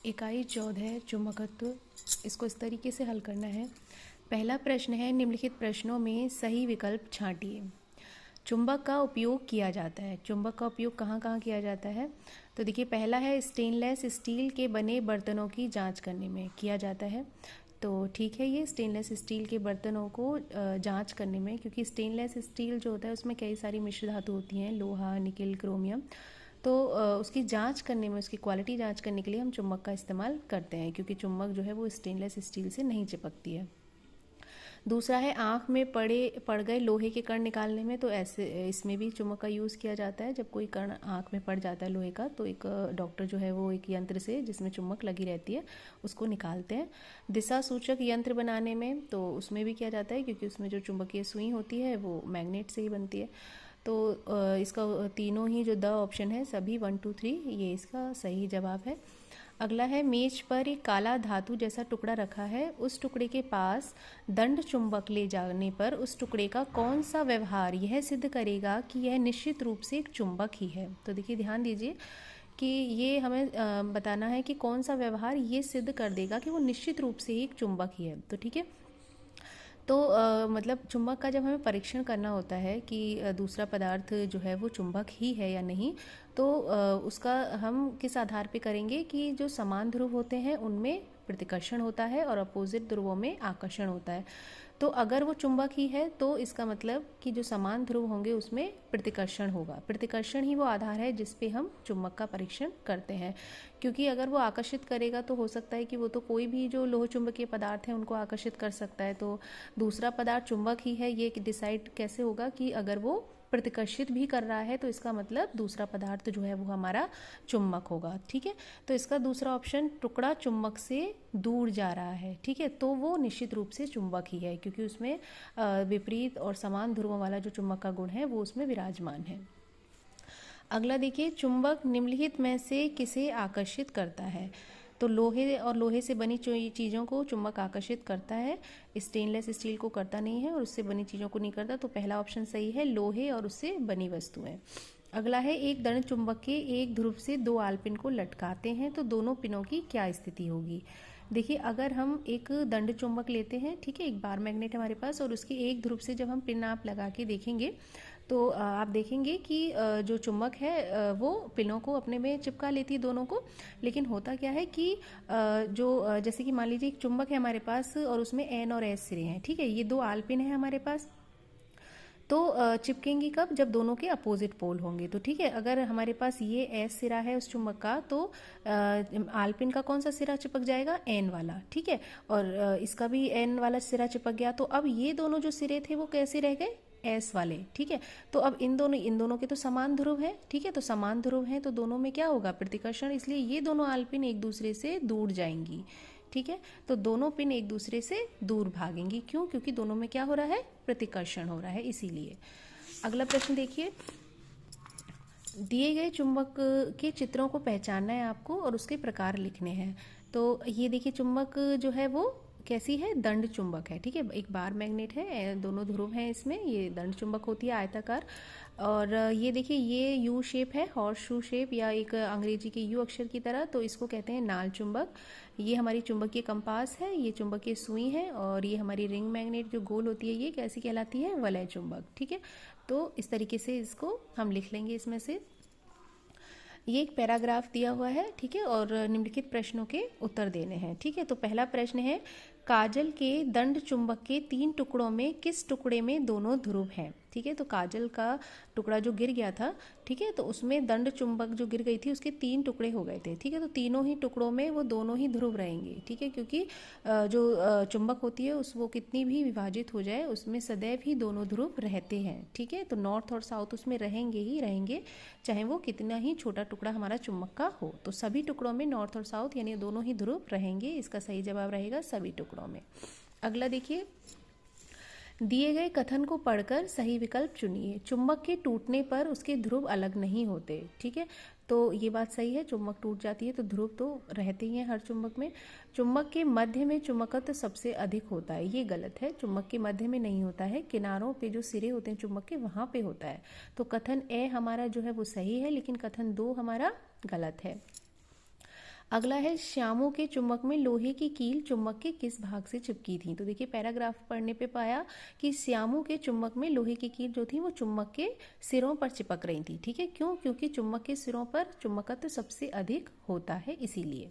इकाई 14 चुंबकत्व। इसको इस तरीके से हल करना है। पहला प्रश्न है, निम्नलिखित प्रश्नों में सही विकल्प छांटिए। चुंबक का उपयोग किया जाता है। चुंबक का उपयोग कहाँ कहाँ किया जाता है? तो देखिए, पहला है स्टेनलेस स्टील के बने बर्तनों की जांच करने में किया जाता है। तो ठीक है, ये स्टेनलेस स्टील के बर्तनों को जांच करने में, क्योंकि स्टेनलेस स्टील जो होता है उसमें कई सारी मिश्र धातु होती हैं, लोहा, निकेल, क्रोमियम। तो उसकी जांच करने में, उसकी क्वालिटी जांच करने के लिए हम चुंबक का इस्तेमाल करते हैं, क्योंकि चुंबक जो है वो स्टेनलेस स्टील से नहीं चिपकती है। दूसरा है आँख में पड़ गए लोहे के कण निकालने में। तो ऐसे इसमें भी चुंबक का यूज़ किया जाता है। जब कोई कण आँख में पड़ जाता है लोहे का, तो एक डॉक्टर जो है वो एक यंत्र से, जिसमें चुंबक लगी रहती है, उसको निकालते हैं। दिशा सूचक यंत्र बनाने में, तो उसमें भी किया जाता है, क्योंकि उसमें जो चुंबकीय सुई होती है वो मैग्नेट से ही बनती है। तो इसका तीनों ही जो द ऑप्शन है, सभी 1, 2, 3, ये इसका सही जवाब है। अगला है, मेज पर एक काला धातु जैसा टुकड़ा रखा है। उस टुकड़े के पास दंड चुंबक ले जाने पर उस टुकड़े का कौन सा व्यवहार यह सिद्ध करेगा कि यह निश्चित रूप से एक चुंबक ही है? तो देखिए, ध्यान दीजिए कि ये हमें बताना है कि कौन सा व्यवहार ये सिद्ध कर देगा कि वो निश्चित रूप से ही एक चुंबक ही है। तो ठीक है, तो मतलब चुंबक का जब हमें परीक्षण करना होता है कि दूसरा पदार्थ जो है वो चुंबक ही है या नहीं, तो उसका हम किस आधार पे करेंगे कि जो समान ध्रुव होते हैं उनमें प्रतिकर्षण होता है और अपोजिट ध्रुवों में आकर्षण होता है। तो अगर वो चुंबक ही है तो इसका मतलब कि जो समान ध्रुव होंगे उसमें प्रतिकर्षण होगा। प्रतिकर्षण ही वो आधार है जिस पे हम चुंबक का परीक्षण करते हैं, क्योंकि अगर वो आकर्षित करेगा तो हो सकता है कि वो तो कोई भी जो लोह चुंबकीय पदार्थ है उनको आकर्षित कर सकता है। तो दूसरा पदार्थ चुंबक ही है, ये डिसाइड कैसे होगा कि अगर वो प्रतिकर्षित भी कर रहा है तो इसका मतलब दूसरा पदार्थ जो है वो हमारा चुंबक होगा। ठीक है, तो इसका दूसरा ऑप्शन, टुकड़ा चुंबक से दूर जा रहा है, ठीक है, तो वो निश्चित रूप से चुंबक ही है, क्योंकि उसमें विपरीत और समान ध्रुवों वाला जो चुंबक का गुण है वो उसमें विराजमान है। अगला देखिए, चुंबक निम्नलिखित में से किसे आकर्षित करता है? तो लोहे और लोहे से बनी चीज़ों को चुंबक आकर्षित करता है, स्टेनलेस स्टील को करता नहीं है और उससे बनी चीज़ों को नहीं करता। तो पहला ऑप्शन सही है, लोहे और उससे बनी वस्तुएं। अगला है, एक दंड चुंबक के एक ध्रुव से दो आलपिन को लटकाते हैं तो दोनों पिनों की क्या स्थिति होगी? देखिए, अगर हम एक दंड चुंबक लेते हैं, ठीक है, एक बार मैग्नेट हमारे पास, और उसके एक ध्रुव से जब हम पिन आप लगा के देखेंगे तो आप देखेंगे कि जो चुंबक है वो पिनों को अपने में चिपका लेती है, दोनों को। लेकिन होता क्या है कि जैसे कि मान लीजिए एक चुंबक है हमारे पास और उसमें एन और एस सिरे हैं, ठीक है, ये दो आलपिन है हमारे पास। तो चिपकेंगी कब? जब दोनों के अपोजिट पोल होंगे। तो ठीक है, अगर हमारे पास ये एस सिरा है उस चुंबक का, तो आलपिन का कौन सा सिरा चिपक जाएगा? एन वाला, ठीक है, और इसका भी एन वाला सिरा चिपक गया। तो अब ये दोनों जो सिरे थे वो कैसे रह गए? एस वाले, ठीक है। तो अब इन दोनों के तो समान ध्रुव है, ठीक है, तो समान ध्रुव है तो दोनों में क्या होगा? प्रतिकर्षण, इसलिए ये दोनों आलपिन एक दूसरे से दूर जाएंगी, ठीक है। तो दोनों पिन एक दूसरे से दूर भागेंगी, क्यों? क्योंकि दोनों में क्या हो रहा है? प्रतिकर्षण हो रहा है, इसीलिए। अगला प्रश्न देखिए, दिए गए चुंबक के चित्रों को पहचानना है आपको और उसके प्रकार लिखने हैं। तो ये देखिए, चुंबक जो है वो कैसी है? दंड चुंबक है, ठीक है, एक बार मैग्नेट है, दोनों ध्रुव हैं इसमें, ये दंड चुंबक होती है, आयताकार। और ये देखिए, ये यू शेप है, हॉर्स शू शेप, या एक अंग्रेजी के यू अक्षर की तरह, तो इसको कहते हैं नाल चुंबक। ये हमारी चुंबकीय कंपास है, ये चुंबकीय सुई है, और ये हमारी रिंग मैग्नेट जो गोल होती है ये कैसी कहलाती है? वलय चुंबक, ठीक है। तो इस तरीके से इसको हम लिख लेंगे इसमें से। ये एक पैराग्राफ दिया हुआ है, ठीक है, और निम्नलिखित प्रश्नों के उत्तर देने हैं, ठीक है। तो पहला प्रश्न है, काजल के दंड चुंबक के 3 टुकड़ों में किस टुकड़े में दोनों ध्रुव हैं? ठीक है, तो काजल का टुकड़ा जो गिर गया था, ठीक है, तो उसमें दंड चुंबक जो गिर गई थी उसके 3 टुकड़े हो गए थे, ठीक है, तो तीनों ही टुकड़ों में वो दोनों ही ध्रुव रहेंगे, ठीक है, क्योंकि जो चुंबक होती है वो कितनी भी विभाजित हो जाए उसमें सदैव ही दोनों ध्रुव रहते हैं, ठीक है। तो नॉर्थ और साउथ उसमें रहेंगे ही रहेंगे, चाहे वो कितना ही छोटा टुकड़ा हमारा चुंबक का हो। तो सभी टुकड़ों में नॉर्थ और साउथ यानी दोनों ही ध्रुव रहेंगे, इसका सही जवाब रहेगा सभी टुकड़ों में। अगला देखिए, दिए गए कथन को पढ़कर सही विकल्प चुनिए। चुंबक के टूटने पर उसके ध्रुव अलग नहीं होते, ठीक है, तो ये बात सही है, चुंबक टूट जाती है तो ध्रुव तो रहते ही हैं हर चुंबक में। चुंबक के मध्य में चुंबकत्व सबसे अधिक होता है, ये गलत है, चुंबक के मध्य में नहीं होता है, किनारों पे जो सिरे होते हैं चुंबक के वहां पे होता है। तो कथन ए हमारा जो है वो सही है, लेकिन कथन 2 हमारा गलत है। अगला है श्यामों के चुम्बक में लोहे की कील चुम्बक के किस भाग से चिपकी थी। तो देखिए पैराग्राफ पढ़ने पे पाया कि श्यामों के चुम्बक में लोहे की कील जो थी वो चुम्बक के सिरों पर चिपक रही थी। ठीक है, क्यों? क्योंकि चुम्बक के सिरों पर चुम्बकत्व सबसे अधिक होता है, इसीलिए।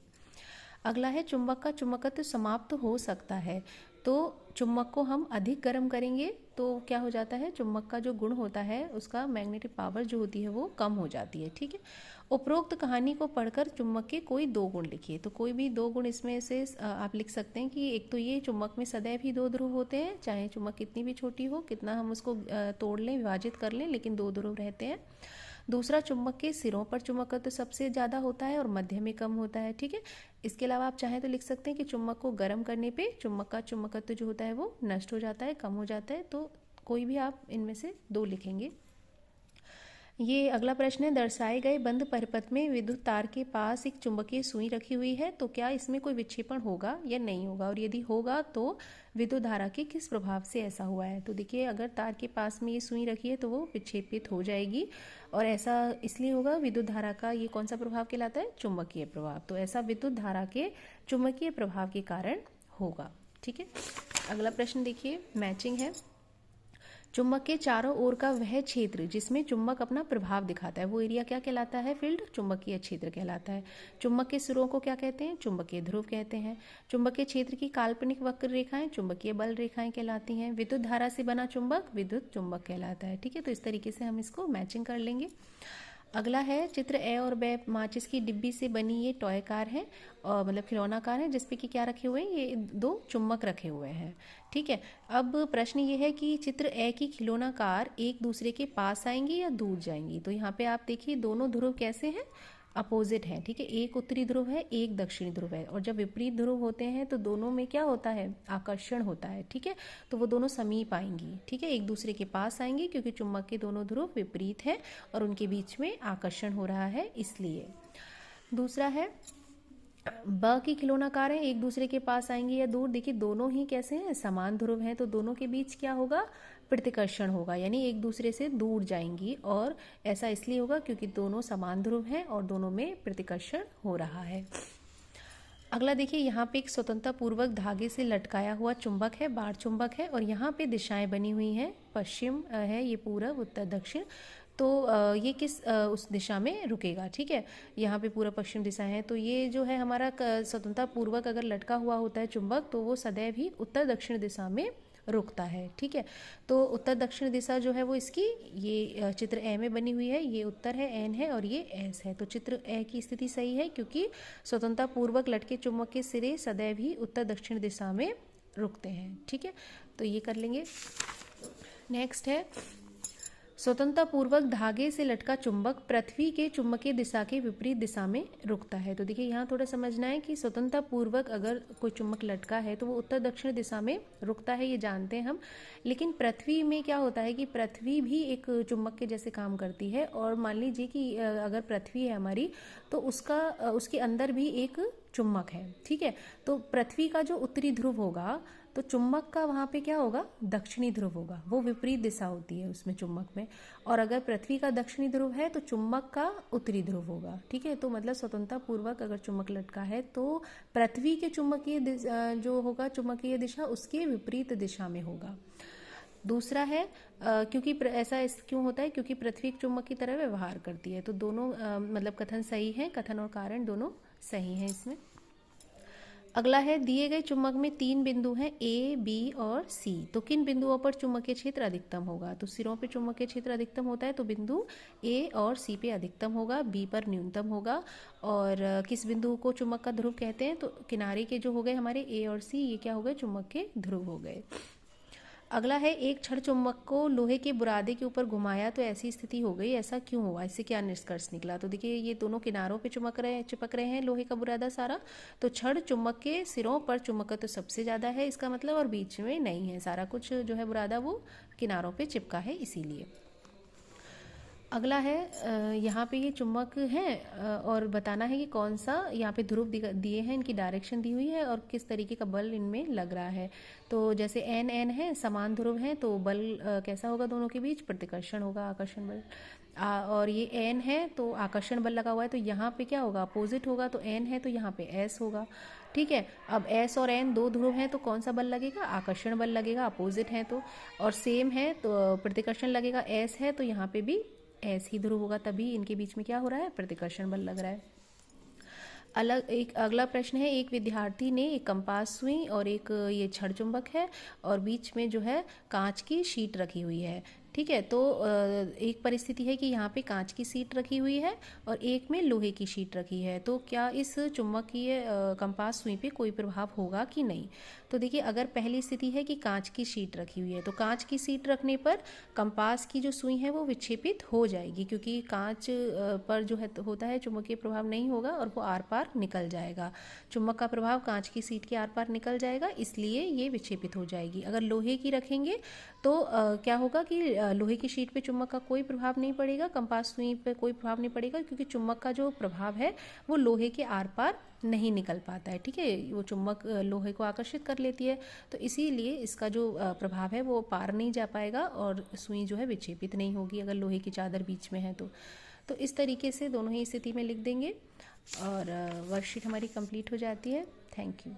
अगला है चुंबक का चुंबकत्व समाप्त हो सकता है। तो चुंबक को हम अधिक गर्म करेंगे तो क्या हो जाता है, चुंबक का जो गुण होता है उसका मैग्नेटिक पावर जो होती है वो कम हो जाती है। ठीक है, उपरोक्त कहानी को पढ़कर चुंबक के कोई दो गुण लिखिए। तो कोई भी दो गुण इसमें से आप लिख सकते हैं कि एक तो ये चुंबक में सदैव ही दो ध्रुव होते हैं, चाहे चुंबक कितनी भी छोटी हो, कितना हम उसको तोड़ लें, विभाजित कर लें, लेकिन दो ध्रुव रहते हैं। दूसरा, चुंबक के सिरों पर चुंबकत्व सबसे ज़्यादा होता है और मध्य में कम होता है। ठीक है, इसके अलावा आप चाहें तो लिख सकते हैं कि चुंबक को गर्म करने पे चुंबक का चुंबकत्व जो होता है वो नष्ट हो जाता है, कम हो जाता है। तो कोई भी आप इनमें से दो लिखेंगे। ये अगला प्रश्न है, दर्शाए गए बंद परिपथ में विद्युत तार के पास एक चुंबकीय सुई रखी हुई है, तो क्या इसमें कोई विक्षेपण होगा या नहीं होगा, और यदि होगा तो विद्युत धारा के किस प्रभाव से ऐसा हुआ है। तो देखिए अगर तार के पास में ये सुई रखी है तो वो विक्षेपित हो जाएगी, और ऐसा इसलिए होगा, विद्युत धारा का ये कौन सा प्रभाव कहलाता है, चुंबकीय प्रभाव। तो ऐसा विद्युत धारा के चुंबकीय प्रभाव के कारण होगा। ठीक है, अगला प्रश्न देखिए, मैचिंग है। चुंबक के चारों ओर का वह क्षेत्र जिसमें चुंबक अपना प्रभाव दिखाता है वो एरिया क्या कहलाता है, फील्ड, चुंबकीय क्षेत्र कहलाता है। चुंबक के सिरों को क्या कहते हैं, चुंबकीय ध्रुव कहते हैं। चुंबकीय क्षेत्र की काल्पनिक वक्र रेखाएं चुंबकीय बल रेखाएं कहलाती हैं। विद्युत धारा से बना चुंबक विद्युत चुंबक कहलाता है। ठीक है, तो इस तरीके से हम इसको मैचिंग कर लेंगे। अगला है, चित्र ए और बे माचिस की डिब्बी से बनी ये टॉय कार है, और मतलब खिलौना कार है, जिसपे कि क्या रखे हुए हैं, ये दो चुम्बक रखे हुए हैं। ठीक है, अब प्रश्न ये है कि चित्र ए की खिलौना कार एक दूसरे के पास आएंगी या दूर जाएंगी। तो यहाँ पे आप देखिए दोनों ध्रुव कैसे हैं, अपोजिट है। ठीक है, एक उत्तरी ध्रुव है, एक दक्षिणी ध्रुव है, और जब विपरीत ध्रुव होते हैं तो दोनों में क्या होता है, आकर्षण होता है। ठीक है, तो वो दोनों समीप आएंगी। ठीक है, एक दूसरे के पास आएंगी क्योंकि चुंबक के दोनों ध्रुव विपरीत है और उनके बीच में आकर्षण हो रहा है, इसलिए। दूसरा है, ब की खिलौना कारें एक दूसरे के पास आएंगी या दूर। देखिए दोनों ही कैसे हैं, समान ध्रुव हैं, तो दोनों के बीच क्या होगा, प्रतिकर्षण होगा, यानी एक दूसरे से दूर जाएंगी, और ऐसा इसलिए होगा क्योंकि दोनों समान ध्रुव हैं और दोनों में प्रतिकर्षण हो रहा है। अगला देखिए, यहाँ पे एक स्वतंत्रता पूर्वक धागे से लटकाया हुआ चुंबक है, बाढ़ चुंबक है, और यहाँ पे दिशाएं बनी हुई हैं, पश्चिम है, ये पूरब, उत्तर, दक्षिण। तो ये किस उस दिशा में रुकेगा। ठीक है, यहाँ पे पूरा पश्चिम दिशा है, तो ये जो है हमारा स्वतंत्रता पूर्वक अगर लटका हुआ होता है चुंबक तो वो सदैव ही उत्तर दक्षिण दिशा में रुकता है। ठीक है, तो उत्तर दक्षिण दिशा जो है वो इसकी, ये चित्र ए में बनी हुई है, ये उत्तर है, एन है, और ये एस है। तो चित्र ए की स्थिति सही है क्योंकि स्वतंत्रता पूर्वक लटके चुंबक के सिरे सदैव ही उत्तर दक्षिण दिशा में रुकते हैं। ठीक है, तो ये कर लेंगे। नेक्स्ट है, स्वतंत्रता पूर्वक धागे से लटका चुंबक पृथ्वी के चुंबकीय दिशा के विपरीत दिशा में रुकता है। तो देखिए यहाँ थोड़ा समझना है कि स्वतंत्रता पूर्वक अगर कोई चुंबक लटका है तो वो उत्तर दक्षिण दिशा में रुकता है, ये जानते हैं हम। लेकिन पृथ्वी में क्या होता है कि पृथ्वी भी एक चुंबक के जैसे काम करती है, और मान लीजिए कि अगर पृथ्वी है हमारी तो उसके अंदर भी एक चुंबक है। ठीक है, तो पृथ्वी का जो उत्तरी ध्रुव होगा तो चुंबक का वहाँ पे क्या होगा, दक्षिणी ध्रुव होगा, वो विपरीत दिशा होती है उसमें चुंबक में। और अगर पृथ्वी का दक्षिणी ध्रुव है तो चुंबक का उत्तरी ध्रुव होगा। ठीक है, तो मतलब स्वतंत्रता पूर्वक अगर चुंबक लटका है तो पृथ्वी के चुंबकीय जो होगा चुंबकीय दिशा उसके विपरीत दिशा में होगा। दूसरा है, क्योंकि ऐसा क्यों होता है, क्योंकि पृथ्वी चुंबक की तरह व्यवहार करती है। तो दोनों मतलब कथन सही है, कथन और कारण दोनों सही हैं इसमें। अगला है, दिए गए चुंबक में तीन बिंदु हैं ए, बी और सी, तो किन बिंदुओं पर चुंबकीय क्षेत्र अधिकतम होगा। तो सिरों पे चुंबकीय क्षेत्र अधिकतम होता है तो बिंदु ए और सी पे अधिकतम होगा, बी पर न्यूनतम होगा। और किस बिंदु को चुंबक का ध्रुव कहते हैं, तो किनारे के जो हो गए हमारे ए और सी, ये क्या हो गए, चुंबक के ध्रुव हो गए। अगला है, एक छड़ चुंबक को लोहे के बुरादे के ऊपर घुमाया तो ऐसी स्थिति हो गई, ऐसा क्यों हुआ, इससे क्या निष्कर्ष निकला। तो देखिए ये दोनों किनारों पे चिपक रहे हैं लोहे का बुरादा सारा, तो छड़ चुंबक के सिरों पर चुंबकत्व तो सबसे ज़्यादा है इसका मतलब, और बीच में नहीं है, सारा कुछ जो है बुरादा वो किनारों पे चिपका है इसीलिए। अगला है, यहाँ पे ये चुंबक हैं और बताना है कि कौन सा यहाँ पे ध्रुव दिए हैं, इनकी डायरेक्शन दी हुई है और किस तरीके का बल इनमें लग रहा है। तो जैसे एन एन है, समान ध्रुव हैं, तो बल कैसा होगा दोनों के बीच, प्रतिकर्षण होगा, आकर्षण बल। और ये एन है तो आकर्षण बल लगा हुआ है, तो यहाँ पे क्या होगा, अपोजिट होगा, तो एन है तो यहाँ पे एस होगा। ठीक है, अब एस और एन दो ध्रुव हैं तो कौन सा बल लगेगा, आकर्षण बल लगेगा, अपोजिट है तो। और सेम है तो प्रतिकर्षण लगेगा, एस है तो यहाँ पे भी एस ही ध्रुव होगा, तभी इनके बीच में क्या हो रहा है, प्रतिकर्षण बल लग रहा है। एक अगला प्रश्न है, एक विद्यार्थी ने एक कंपास सुई और एक ये छड़ चुंबक है और बीच में जो है कांच की शीट रखी हुई है। ठीक है, तो एक परिस्थिति है कि यहाँ पे कांच की शीट रखी हुई है और एक में लोहे की शीट रखी है, तो क्या इस चुंबकीय कंपास सुई पे कोई प्रभाव होगा कि नहीं। तो देखिए, अगर पहली स्थिति है कि कांच की शीट रखी हुई है तो कांच की शीट रखने पर कंपास की जो सुई है वो विक्षेपित हो जाएगी, क्योंकि कांच पर जो है होता है चुंबकीय प्रभाव नहीं होगा और वो आर पार निकल जाएगा। चुंबक का प्रभाव कांच की शीट के आर पार निकल जाएगा, इसलिए ये विक्षेपित हो जाएगी। अगर लोहे की रखेंगे तो क्या होगा कि लोहे की शीट पे चुंबक का कोई प्रभाव नहीं पड़ेगा, कंपास सुई पे कोई प्रभाव नहीं पड़ेगा, क्योंकि चुंबक का जो प्रभाव है वो लोहे के आर पार नहीं निकल पाता है। ठीक है, वो चुंबक लोहे को आकर्षित कर लेती है, तो इसीलिए इसका जो प्रभाव है वो पार नहीं जा पाएगा और सुई जो है विक्षेपित नहीं होगी अगर लोहे की चादर बीच में है तो इस तरीके से दोनों ही स्थिति में लिख देंगे और वर्कशीट हमारी कंप्लीट हो जाती है। Thank you.